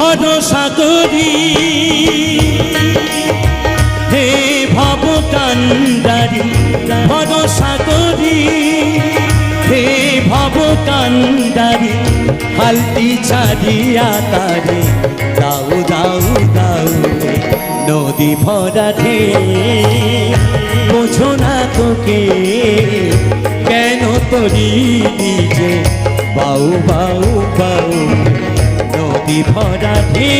ভরসা করি হে ভব কান্ডারি ভরসা করি হে ভব কান্ডারি হালটি ছাড়িয়া তারে দাও দাও দাও নদী ভরা ঢে বোঝো না তোকে কেন তরি নিজে বাউ বাউ বাউ নদী ভরা ঢে